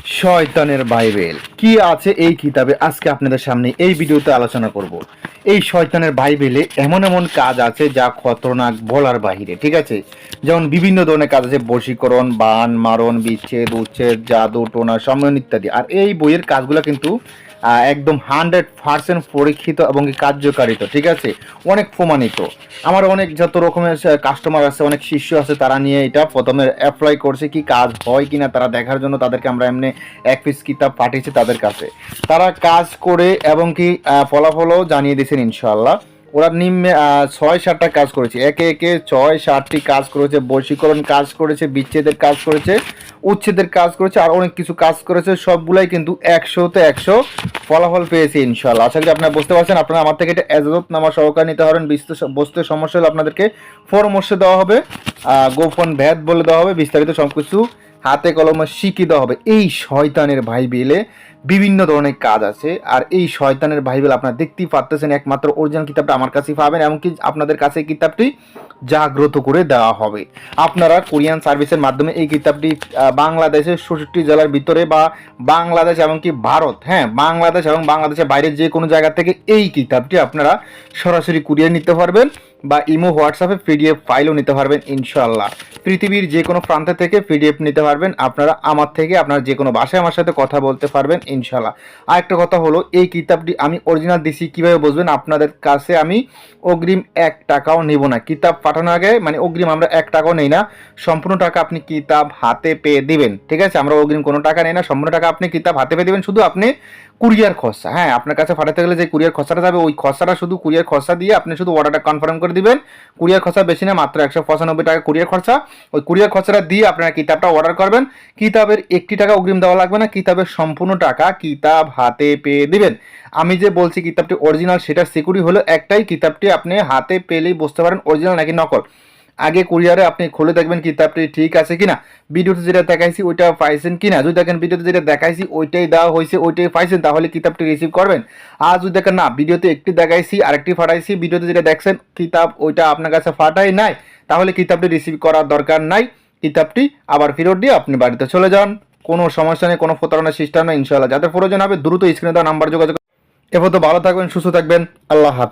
শয়তানের বাইবেল কি আছে এই কিতাবে আজকে আপনাদের সামনে এই ভিডিওতে আলোচনা করব। এই শয়তানের বাইবেলে এমন এমন কাজ আছে যা খতরনাক বলার বাহিরে, ঠিক আছে। যেমন বিভিন্ন ধরনের কাজ আছে, বশীকরণ, বান মারণ, বিচ্ছেদ, উচ্ছেদ, জাদু, টোনা, সম্মেলন ইত্যাদি। আর এই বইয়ের কাজগুলো কিন্তু একদম 100% পরীক্ষিত এবং কার্যকারিত, ঠিক আছে, অনেক প্রমাণিত। আমার অনেক যত রকমের কাস্টমার আছে, অনেক শিষ্য আছে, তারা নিয়ে এটা প্রথমে অ্যাপ্লাই করছে, কি কাজ হয় কিনা তারা দেখার জন্য তাদেরকে আমরা এমনি এক পিস কিতাব পাঠিয়েছি তাদের কাছে। তারা কাজ করে এবং কি ফলাফলও জানিয়ে দিয়েছেন ইনশাল্লাহ। ওরা নিম্নে 6-7টা কাজ করেছে, একে একে 6-7টি কাজ করেছে। বশীকরণ কাজ করেছে, বিচ্ছেদের কাজ করেছে, উচ্ছেদের কাজ করেছে, আর অনেক কিছু কাজ করেছে। সবগুলাই কিন্তু 100তে 100 ফলাফল পেয়েছে ইনশাল্লাহ। আশা করি আপনারা বুঝতে পারছেন। আপনারা আমার থেকে এটা এজাজতনামা সহকারে নিতে পারবেন। বুঝতে সমস্যা হলে আপনাদেরকে পরামর্শ দেওয়া হবে, গোপন ভেদ বলে দেওয়া হবে, বিস্তারিত সব কিছু হাতে কলমে শিখিয়ে দেওয়া হবে। এই শয়তানের বাইবেলে বিভিন্ন ধরনের কাজ আছে। আর এই শয়তানের বাইবেল আপনারা দেখতেই পারতেছেন, একমাত্র অরিজিনাল কিতাবটা আমার কাছেই পাবেন। এমনকি আপনাদের কাছে কিতাবটি জাগ্রত করে দেওয়া হবে। আপনারা কোরিয়ান সার্ভিসের মাধ্যমে এই কিতাবটি বাংলাদেশের 66 জেলার ভিতরে বা বাংলাদেশ এমনকি ভারত, হ্যাঁ, বাংলাদেশ এবং বাংলাদেশের বাইরের যে কোনো জায়গা থেকে এই কিতাবটি আপনারা সরাসরি কুরিয়ার নিতে পারবেন বা ইমো হোয়াটসঅ্যাপে পিডিএফ ফাইলও নিতে পারবেন ইনশাল্লাহ। পৃথিবীর যে কোনো প্রান্ত থেকে পিডিএফ নিতে পারবেন আপনারা আমার থেকে। আপনারা যে কোনো ভাষায় আমার সাথে কথা বলতে পারবেন ইনশাল্লাহ। আর একটা কথা হলো, এই কিতাবটি আমি অরিজিনাল দিছি কীভাবে বুঝবেন? আপনাদের কাছে আমি অগ্রিম 1 টাকাও নেব না। কিতাব পাঠানোর আগে মানে অগ্রিম আমরা 1 টাকাও নেই না। সম্পূর্ণ টাকা আপনি কিতাব হাতে পেয়ে দিবেন, ঠিক আছে। আমরা অগ্রিম কোনো টাকা নেই না, সম্পূর্ণ টাকা আপনি কিতাব হাতে পেয়ে দিবেন। শুধু আপনি কুরিয়ার খরচা, হ্যাঁ, আপনার কাছে পাঠাতে গেলে যে কুরিয়ার খরচাটা যাবে, ওই খরচাটা শুধু কুরিয়ার খরচা দিয়ে আপনি শুধু অর্ডারটা কনফার্ম করে দিবেন। কুরিয়ার খরচা বেশি না, মাত্র 195 টাকা কুরিয়ার খরচা। ওই কুরিয়ার খরচাটা দিয়ে আপনারা কিতাবটা অর্ডার করবেন। কিতাবের 1টি টাকা অগ্রিম দেওয়া লাগবে না। কিতাবের সম্পূর্ণ টাকা কিতাব হাতে পেয়ে দিবেন। আমি যে বলছি কিতাবটি অরিজিনাল, সেটা সিকিউরিটি হলো একটাই, কিতাবটি আপনি হাতে পেলেই বুঝতে পারেন অরিজিনাল নাকি নকল। আগে কুরিয়ারে আপনি খুলে দেখবেন কিতাবটি ঠিক আছে কিনা, ভিডিওতে যেটা দেখাইছি ওইটা পাইছেন কিনা। যদি দেখেন ভিডিওতে যেটা দেখাইছি ওইটাই দেওয়া হয়েছে, ওইটাই পাইছেন, তাহলে কিতাবটি রিসিভ করবেন। আর যদি দেখেন না, ভিডিওতে একটি দেখাইছি আরেকটি ফাটাইছি, ভিডিওতে যেটা দেখছেন কিতাব ওইটা আপনার কাছে ফাটাই নাই, তাহলে কিতাবটি রিসিভ করার দরকার নাই। কিতাবটি আবার ফেরত দিয়ে আপনি বাড়িতে চলে যান। কোনো সমস্যা নেই, কোনো প্রতারণার সিস্টেম নেই ইনশাআল্লাহ। যাদের প্রয়োজন হবে দ্রুত স্ক্রিনে দেওয়া নাম্বার যোগাযোগ। এরপর তো ভালো থাকবেন, সুস্থ থাকবেন, আল্লাহ হাফেজ।